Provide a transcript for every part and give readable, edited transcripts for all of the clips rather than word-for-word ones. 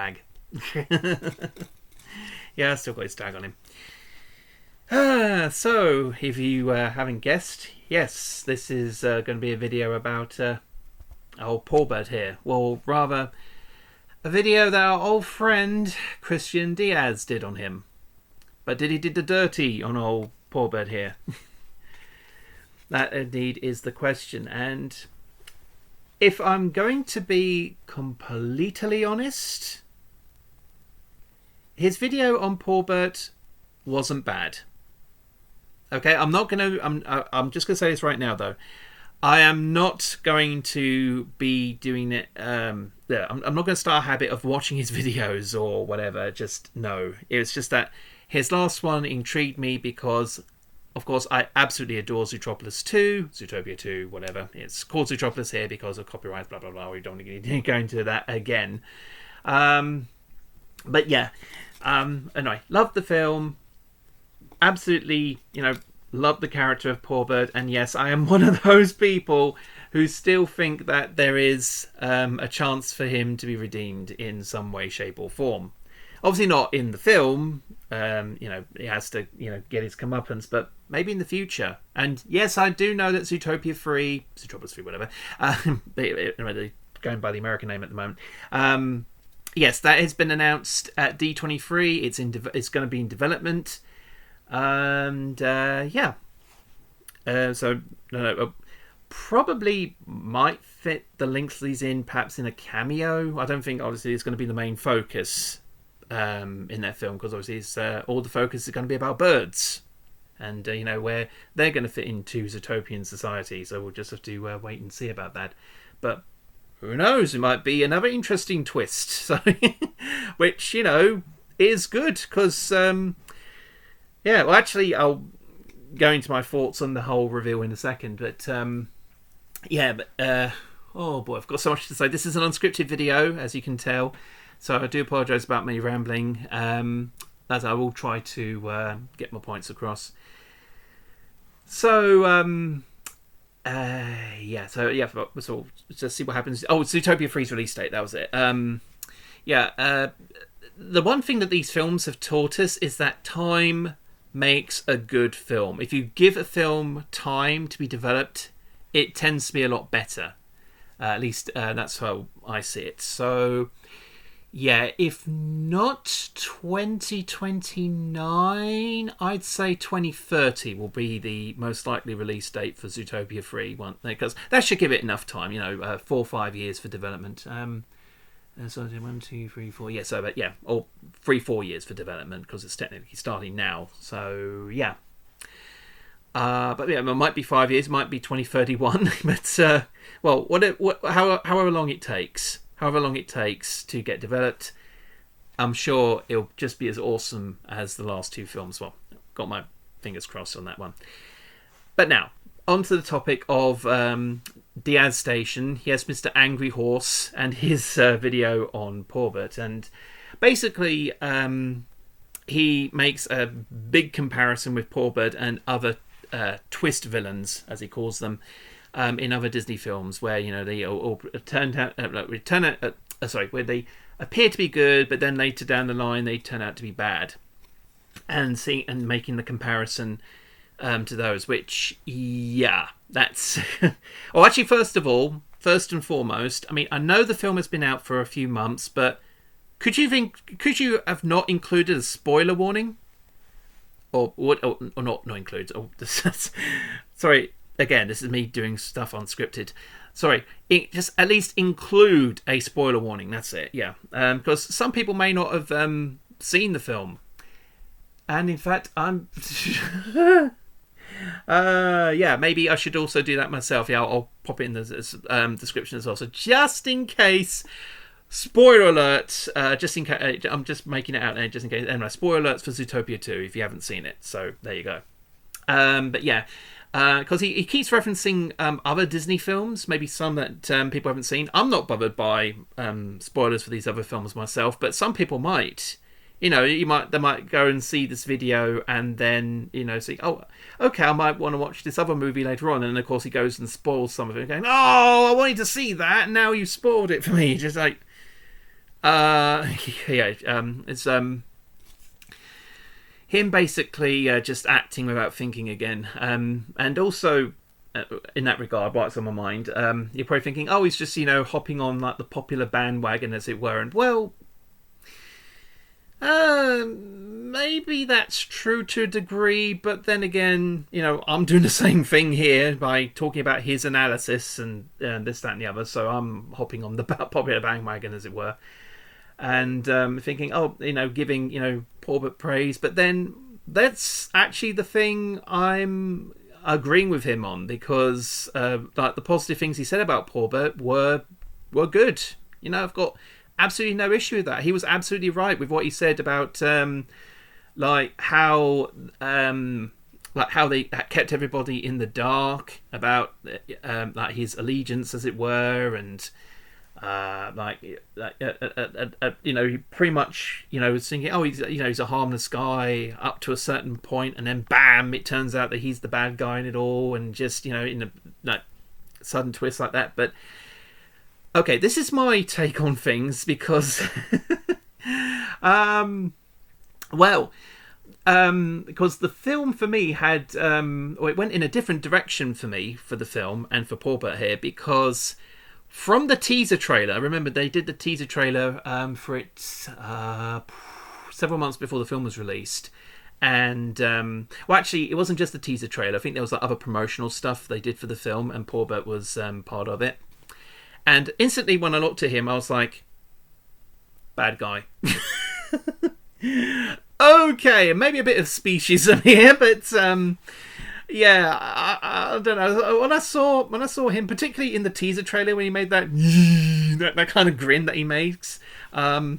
tag. Yeah, I still got his tag on him. So, if you haven't guessed, yes, this is going to be a video about old Pawbert here. Well, rather, a video that our old friend Christian Diaz did on him. But did he do the dirty on old Pawbert here? That indeed is the question. And if I'm going to be completely honest, his video on Pawbert wasn't bad. Okay, I'm not going to... I'm just going to say this right now, though. I am not going to be doing it... I'm not going to start a habit of watching his videos or whatever. Just no. It's just that his last one intrigued me because, of course, I absolutely adore Zootropolis 2, Zootopia 2, whatever. It's called Zootropolis here because of copyright, blah, blah, blah. We don't need to go into that again. But yeah, anyway, loved the film. Absolutely, loved the character of Pawbert. And yes, I am one of those people who still think that there is a chance for him to be redeemed in some way, shape or form. Obviously not in the film. He has to, get his comeuppance, but maybe in the future. And yes, I do know that Zootropolis 3, whatever, they're going by the American name at the moment. Yes, that has been announced at D23. It's going to be in development, and probably might fit the Lynxleys in, perhaps in a cameo. I don't think obviously it's going to be the main focus in that film, because obviously all the focus is going to be about birds, and where they're going to fit into Zootopian society. So we'll just have to wait and see about that. But who knows? It might be another interesting twist. So, which is good because, well, actually, I'll go into my thoughts on the whole reveal in a second. But oh boy, I've got so much to say. This is an unscripted video, as you can tell. So I do apologise about me rambling. As I will try to get my points across. So. So just see what happens. Oh, Zootopia 3's release date, that was it. The one thing that these films have taught us is that time makes a good film. If you give a film time to be developed, it tends to be a lot better. At least that's how I see it. So yeah, if not 2029, I'd say 2030 will be the most likely release date for Zootopia 3, because that should give it enough time, 4 or 5 years for development. So 1, 2, 3, 4, or 3-4 years for development, because it's technically starting now. So yeah, but yeah, it might be 5 years, it might be 2031, but however long it takes. However long it takes to get developed, I'm sure it'll just be as awesome as the last two films. Well, got my fingers crossed on that one. But now, on to the topic of Diaz Station. Yes, Mr. Angry Horse and his video on Pawbert. And basically, he makes a big comparison with Pawbert and other twist villains, as he calls them, in other Disney films, where they all where they appear to be good, but then later down the line they turn out to be bad, and making the comparison to those. Which, that's well, actually, first and foremost, I mean, I know the film has been out for a few months, but could you have not included a spoiler warning, or not include? Sorry. Again, this is me doing stuff unscripted. Sorry, just at least include a spoiler warning. That's it, yeah. Because some people may not have seen the film. And in fact, I'm... maybe I should also do that myself. Yeah, I'll pop it in the description as well. So just in case... Spoiler alerts, just in case... I'm just making it out there, just in case. Anyway, spoiler alerts for Zootopia 2, if you haven't seen it. So, there you go. But yeah... because he keeps referencing other Disney films, maybe some that people haven't seen. I'm not bothered by spoilers for these other films myself, but some people might. They might go and see this video and then see, oh, okay, I might want to watch this other movie later on, and of course he goes and spoils some of it, going, oh, I wanted to see that, and now you spoiled it for me. Just like, yeah, it's him basically just acting without thinking again, and also. In that regard, what's on my mind? You're probably thinking, oh, he's just hopping on like the popular bandwagon, as it were, and well, maybe that's true to a degree, but then again, I'm doing the same thing here by talking about his analysis and this, that, and the other. So I'm hopping on the popular bandwagon, as it were, and thinking, oh, giving Pawbert praise, but then that's actually the thing I'm agreeing with him on, because like the positive things he said about Pawbert were good. I've got absolutely no issue with that. He was absolutely right with what he said about like how they kept everybody in the dark about like his allegiance, as it were, and he pretty much was thinking, oh, he's a harmless guy up to a certain point, and then bam, it turns out that he's the bad guy in it all, and just in a sudden twist like that. But okay, this is my take on things, because because the film for me had it went in a different direction for me for the film and for Pawbert here, because from the teaser trailer, remember they did the teaser trailer for it several months before the film was released, and well, actually, it wasn't just the teaser trailer. I think there was like other promotional stuff they did for the film, and Pawbert was part of it. And instantly, when I looked at him, I was like, "Bad guy." Okay, maybe a bit of speciesism here, but yeah, I don't know. When I saw him, particularly in the teaser trailer, when he made that that kind of grin that he makes, oh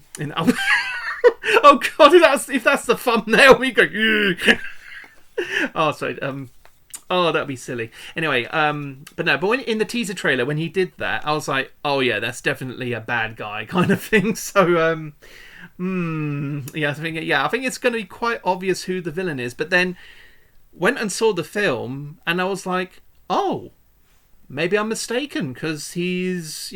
god, if that's the thumbnail, we go. Oh, sorry. Oh, that'd be silly. Anyway, but when in the teaser trailer, when he did that, I was like, oh yeah, that's definitely a bad guy kind of thing. So, yeah, I think it's going to be quite obvious who the villain is. But then went and saw the film, and I was like, oh, maybe I'm mistaken, because he's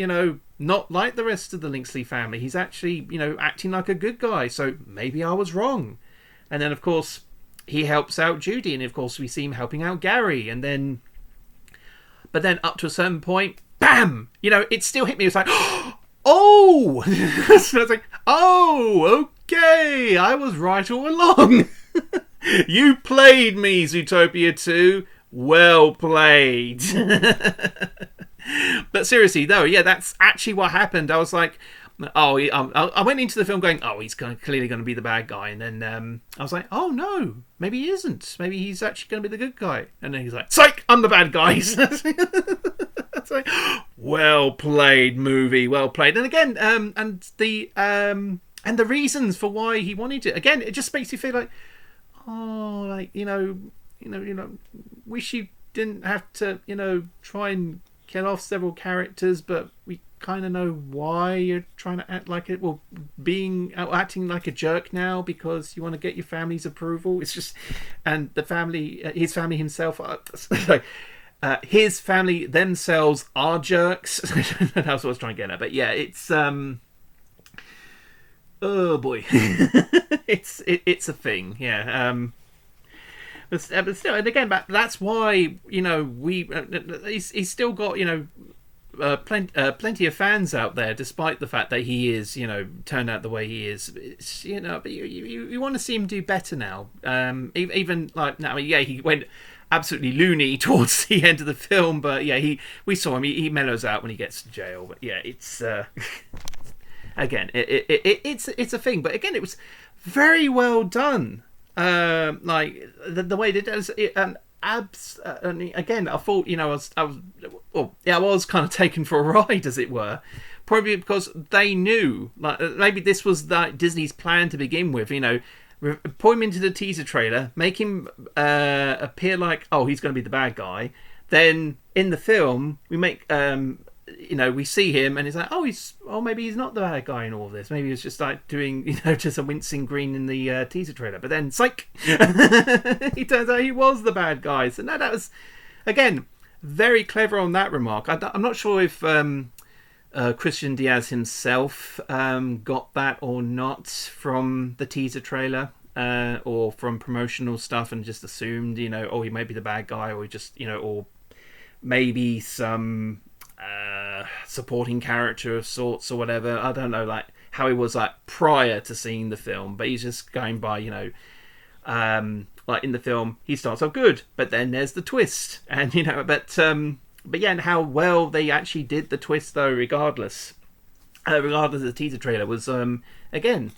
not like the rest of the Lynxley family. He's actually acting like a good guy. So maybe I was wrong. And then of course he helps out Judy, and of course we see him helping out Gary, and then but then up to a certain point, bam, it still hit me. It's like, oh. So I was like, oh, okay, I was right all along. You played me, Zootopia 2. Well played. But seriously though, yeah, that's actually what happened. I was like, oh, I went into the film going, oh, he's clearly going to be the bad guy, and then I was like, oh no, maybe he isn't. Maybe he's actually going to be the good guy. And then he's like, psych, I'm the bad guy. It's like, well played, movie, well played. And again, and the reasons for why he wanted it. Again, it just makes you feel like, oh, like wish you didn't have to, try and kill off several characters, but we kind of know why you're trying to act like it. Well, acting like a jerk now because you want to get your family's approval. It's just, and the family, his family himself, his family themselves are jerks. That's what I was trying to get at. But yeah, it's oh boy, it's a thing. Yeah. But still, and again, that's why he's still got plenty of fans out there, despite the fact that he is turned out the way he is. It's, but you want to see him do better now. Even like now, yeah, he went absolutely loony towards the end of the film, but yeah, we saw him. He mellows out when he gets to jail. But yeah, it's again, it's a thing. But again, it was very well done. Like the way they did it, and again, I thought I was kind of taken for a ride, as it were, probably because they knew, like, maybe this was like Disney's plan to begin with. Put him into the teaser trailer, make him appear like, oh, he's going to be the bad guy. Then in the film, we make we see him, and it's like, maybe he's not the bad guy in all of this. Maybe he was just like doing, just a wincing grin in the teaser trailer. But then, psych, he turns out he was the bad guy. So that was, again, very clever on that remark. I'm not sure if Christian Diaz himself got that or not from the teaser trailer or from promotional stuff and just assumed, oh, he may be the bad guy, or just, or maybe some supporting character of sorts or whatever. I don't know, like how he was like prior to seeing the film, but he's just going by, like in the film, he starts off good, but then there's the twist, and but yeah, and how well they actually did the twist though, regardless of the teaser trailer was again,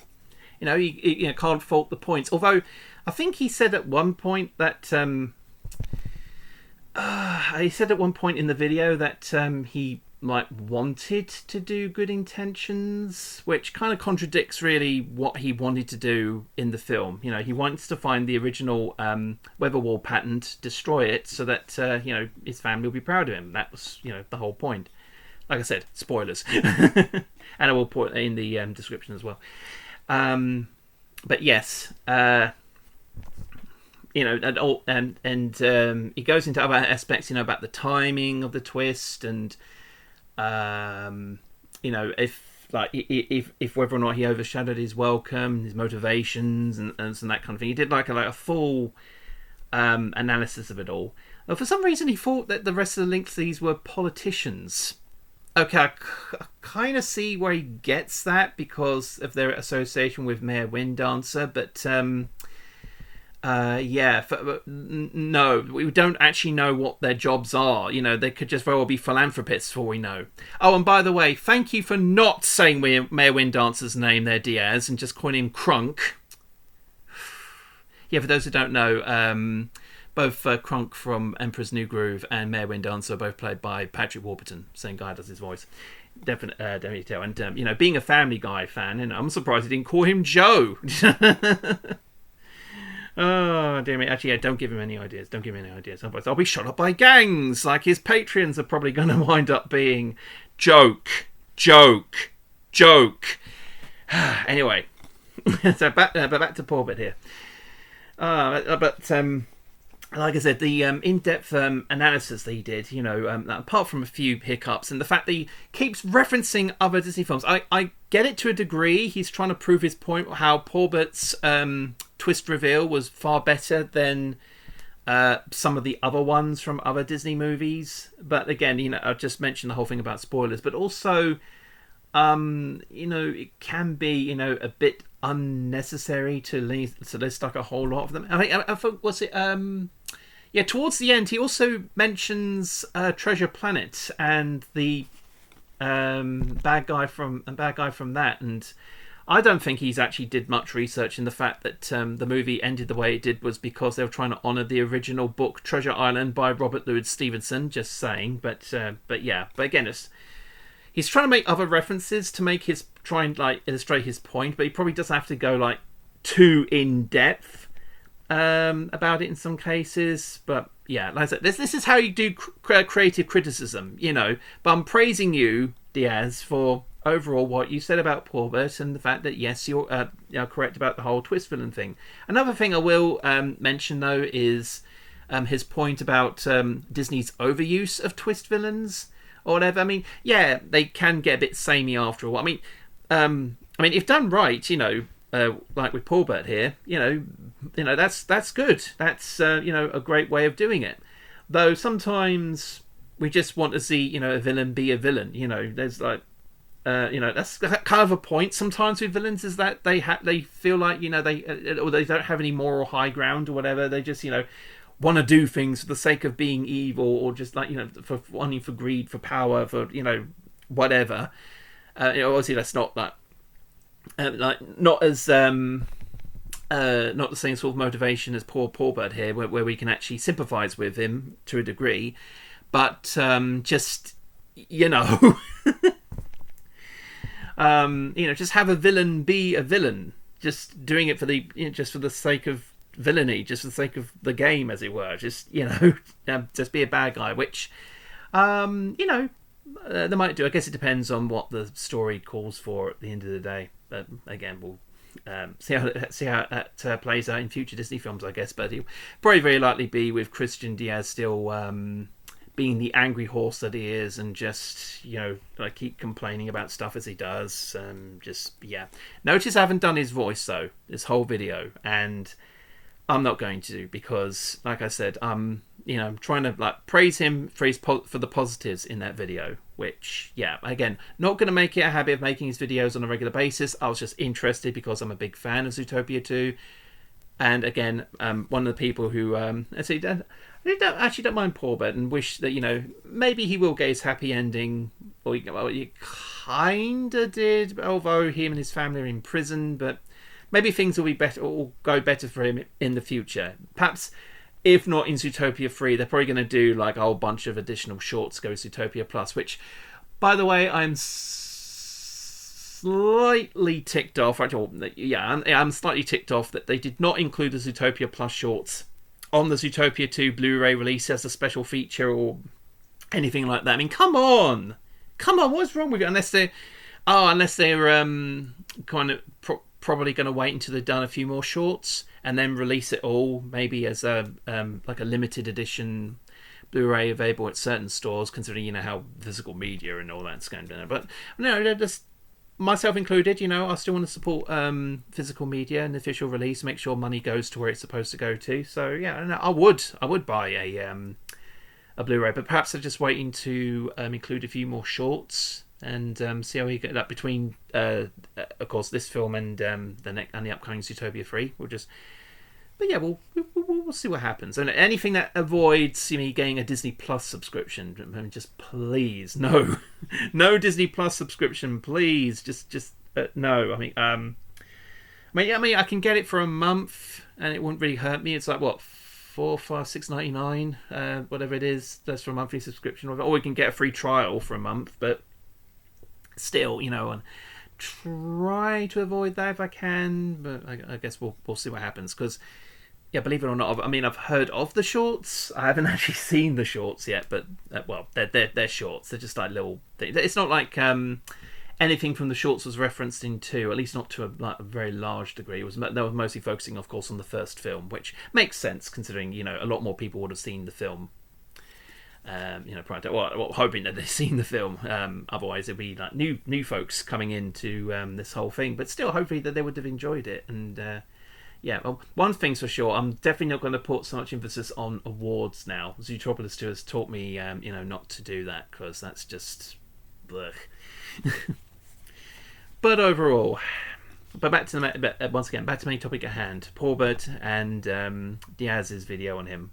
you can't fault the points. Although I think he said at one point that he said at one point in the video that he like wanted to do Good Intentions, which kind of contradicts really what he wanted to do in the film. He wants to find the original Weatherwall patent, destroy it, so that his family will be proud of him. That was the whole point. Like I said, spoilers, and I will put it in the description as well. But yes, and he goes into other aspects, about the timing of the twist and if whether or not he overshadowed his welcome, his motivations, and that kind of thing. He did like a full analysis of it all. For some reason, he thought that the rest of the Lynxleys were politicians. Okay, I kind of see where he gets that because of their association with Mayor Winddancer, but no, we don't actually know what their jobs are. They could just very well be philanthropists for all we know. Oh, and by the way, thank you for not saying Mayor Winddancer's name there, Diaz, and just calling him Crunk. Yeah, for those who don't know, both Crunk from Emperor's New Groove and Mayor Winddancer are both played by Patrick Warburton, same guy does his voice. Definitely tell. And being a Family Guy fan, I'm surprised he didn't call him Joe. Oh, dear me. Actually, yeah, don't give him any ideas. Otherwise, I'll be shot up by gangs. Like his Patreons are probably going to wind up being joke. Anyway, so back to Pawbert here. Like I said, the in-depth analysis that he did, apart from a few hiccups, and the fact that he keeps referencing other Disney films, I get it to a degree. He's trying to prove his point, how Pawbert's twist reveal was far better than some of the other ones from other Disney movies. But again, I've just mentioned the whole thing about spoilers, but also, it can be, a bit unnecessary to list like a whole lot of them. I thought, was it towards the end he also mentions Treasure Planet and the bad guy from that, and I don't think he's actually did much research in the fact that the movie ended the way it did was because they were trying to honour the original book Treasure Island by Robert Louis Stevenson. Just saying, but again, he's trying to make other references to try and illustrate his point, but he probably doesn't have to go too in depth about it in some cases. But yeah, like I said, this is how you do creative criticism, But I'm praising you, Diaz, for overall what you said about Pawbert and the fact that yes, you're correct about the whole twist villain thing. Another thing I will mention though is his point about Disney's overuse of twist villains or whatever. I mean, yeah, they can get a bit samey after a while. I mean, if done right, like with Pawbert here, that's good. That's a great way of doing it. Though sometimes we just want to see a villain be a villain. There's that's kind of a point sometimes with villains, is that they feel like they don't have any moral high ground or whatever. They just want to do things for the sake of being evil, or just for wanting, for greed, for power, for whatever. Obviously that's not that not as not the same sort of motivation as poor Pawbert here, where we can actually sympathise with him to a degree, but just just have a villain be a villain, just doing it for the just for the sake of villainy, just for the sake of the game, as it were. Just just be a bad guy, which they might do. I guess it depends on what the story calls for at the end of the day. But again, we'll see how that plays out in future Disney films, I guess. But he'll probably very likely be with Christian Diaz still being the angry horse that he is, and just, like, keep complaining about stuff as he does. Notice I haven't done his voice though this whole video, and I'm not going to, because, like I said, I'm trying to, like, praise him for the positives in that video. Which, again, not going to make it a habit of making his videos on a regular basis. I was just interested because I'm a big fan of Zootopia 2. And again, one of the people who I actually don't mind Pawbert, and wish that, maybe he will get his happy ending. Or he kind of did, although him and his family are in prison. But maybe things will be better, or go better for him in the future. Perhaps, if not in Zootopia 3, they're probably going to do like a whole bunch of additional shorts to go Zootopia Plus, which, by the way, I'm slightly ticked off. I'm slightly ticked off that they did not include the Zootopia Plus shorts on the Zootopia 2 Blu-ray release as a special feature or anything like that. I mean, come on, what's wrong with you? Unless they're kind of probably going to wait until they've done a few more shorts and then release it all, maybe as a like a limited edition Blu-ray available at certain stores, considering how physical media and all that's going to. But no, just myself included, I still want to support physical media and official release, make sure money goes to where it's supposed to go to. So I would buy a Blu-ray, but perhaps they're just waiting to include a few more shorts and see how we get that between, of course, this film and the upcoming Zootopia 3. We'll see what happens. And anything that avoids me getting a Disney Plus subscription, just please, no Disney Plus subscription, please, just no. I can get it for a month and it wouldn't really hurt me. It's like what, $4, $5, $6.99, whatever it is. That's for a monthly subscription, or we can get a free trial for a month, but. Still, and try to avoid that if I can, but I guess we'll see what happens. Because, believe it or not, I've heard of the shorts. I haven't actually seen the shorts yet, but they're shorts. They're just like little things. It's not like anything from the shorts was referenced in 2, at least not to a very large degree. They were mostly focusing, of course, on the first film, which makes sense considering a lot more people would have seen the film. Prior to, hoping that they've seen the film. Otherwise, it'd be like new folks coming into this whole thing. But still, hopefully that they would have enjoyed it. And one thing's for sure, I'm definitely not going to put so much emphasis on awards now. Zootropolis 2 has taught me, not to do that, because that's just, blech. But overall, back to the main topic at hand. Pawbert and Diaz's video on him,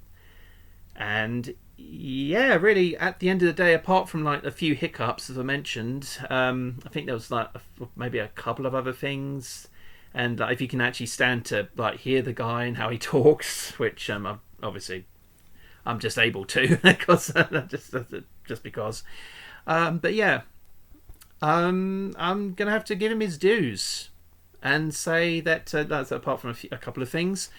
and. Yeah, really, at the end of the day, apart from like a few hiccups, as I mentioned, I think there was like maybe a couple of other things, and if you can actually stand to like hear the guy and how he talks, which obviously I'm just able to because just because. But yeah, I'm gonna have to give him his dues and say that that's apart from a couple of things.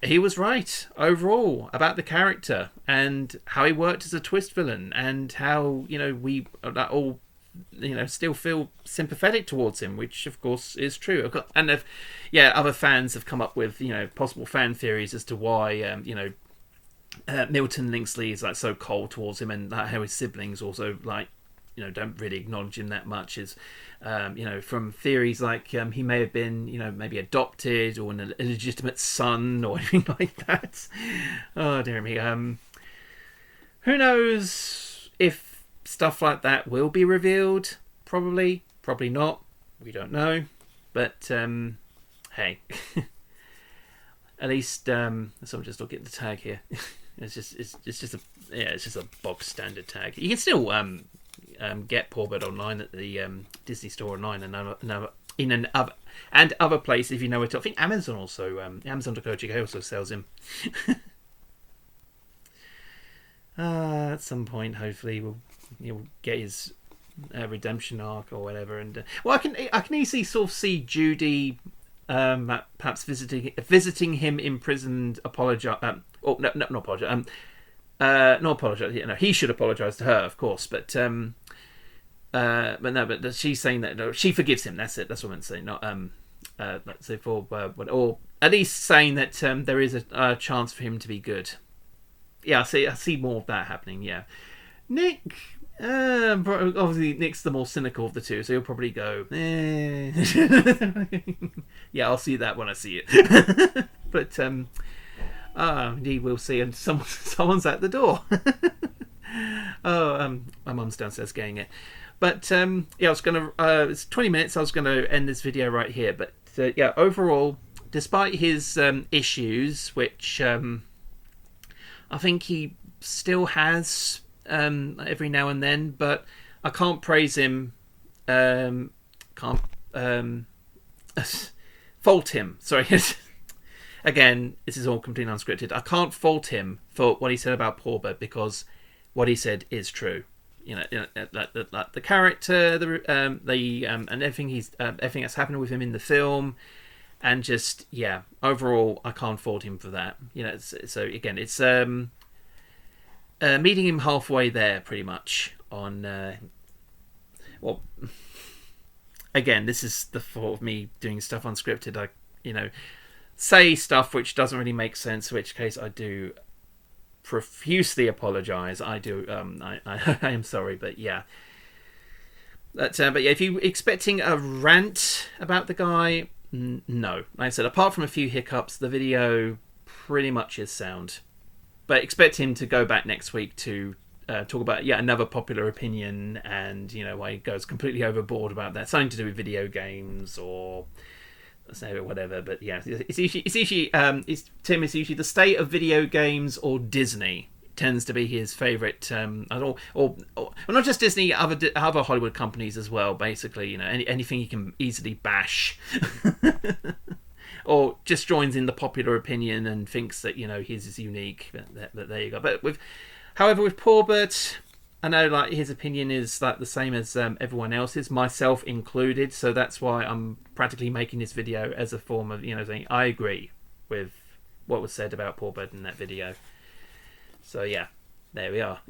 He was right overall about the character and how he worked as a twist villain, and how we all still feel sympathetic towards him, which of course is true. And other fans have come up with possible fan theories as to why Milton Lynxley is like so cold towards him, and how his siblings also like don't really acknowledge him that much. Is from theories like he may have been maybe adopted or an illegitimate son or anything like that. Oh dear me. Who knows if stuff like that will be revealed? Probably not. We don't know. But hey, at least so I'm just looking at the tag here. It's just a box standard tag. You can still get Pawbert online at the Disney Store online and other places if you know where to. I think Amazon also Amazon.co.uk also sells him. At some point, hopefully, we'll get his redemption arc or whatever. And I can easily sort of see Judy perhaps visiting him imprisoned. Not apologize. Not apologize. He should apologize to her, of course. But she's saying that she forgives him. That's it. That's what I'm saying. Not let's say or at least saying that there is a chance for him to be good. yeah, I see more of that happening. Yeah, Nick. Obviously, Nick's the more cynical of the two, so he'll probably go, eh. Yeah, I'll see that when I see it. But indeed, we'll see. And someone's at the door. My mum's downstairs getting it. But yeah, I was gonna. It's 20 minutes. I was gonna end this video right here. But yeah, overall, despite his issues, which I think he still has every now and then, but I can't praise him. Can't fault him. Sorry. Again, this is all completely unscripted. I can't fault him for what he said about Pawbert, because what he said is true. You know, like the character, and everything everything that's happened with him in the film, and just overall, I can't fault him for that. You know, so again, it's meeting him halfway there, pretty much. On well, again, this is the fault of me doing stuff unscripted. I say stuff which doesn't really make sense. In which case, I do profusely apologise. I do. I am sorry, but yeah. But yeah, if you're expecting a rant about the guy, no. Like I said, apart from a few hiccups, the video pretty much is sound. But expect him to go back next week to talk about yet another popular opinion, and why he goes completely overboard about that, something to do with video games or whatever. But yeah, it's usually Tim is usually the state of video games or Disney tends to be his favourite, or not just Disney, other Hollywood companies as well. Basically, anything he can easily bash, or just joins in the popular opinion and thinks that his is unique. But there you go. But however, with Pawbert, I know like his opinion is like the same as everyone else's, myself included. So that's why I'm practically making this video as a form of saying I agree with what was said about Pawbert in that video. So yeah, there we are.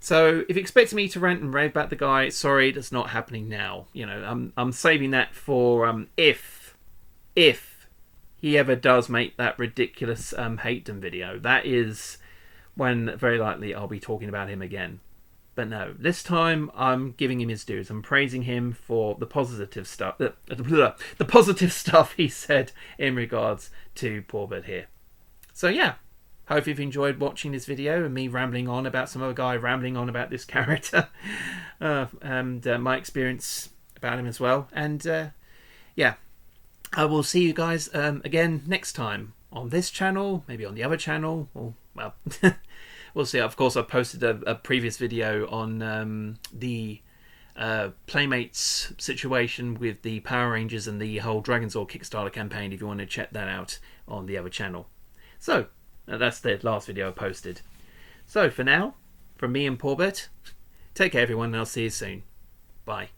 So if you expect me to rant and rave about the guy, sorry, that's not happening now. I'm saving that for if he ever does make that ridiculous Hate'em video. That is when very likely I'll be talking about him again. But no, this time I'm giving him his dues. I'm praising him for the positive stuff, the positive stuff he said in regards to Pawbert here. So yeah, hope you've enjoyed watching this video and me rambling on about some other guy rambling on about this character, and my experience about him as well. And yeah, I will see you guys again next time on this channel, maybe on the other channel, or well, we'll see. Of course, I posted a previous video on the Playmates situation with the Power Rangers and the whole Dragonzord Kickstarter campaign, if you want to check that out on the other channel. So, that's the last video I posted. So, for now, from me and Pawbert, take care everyone, and I'll see you soon. Bye.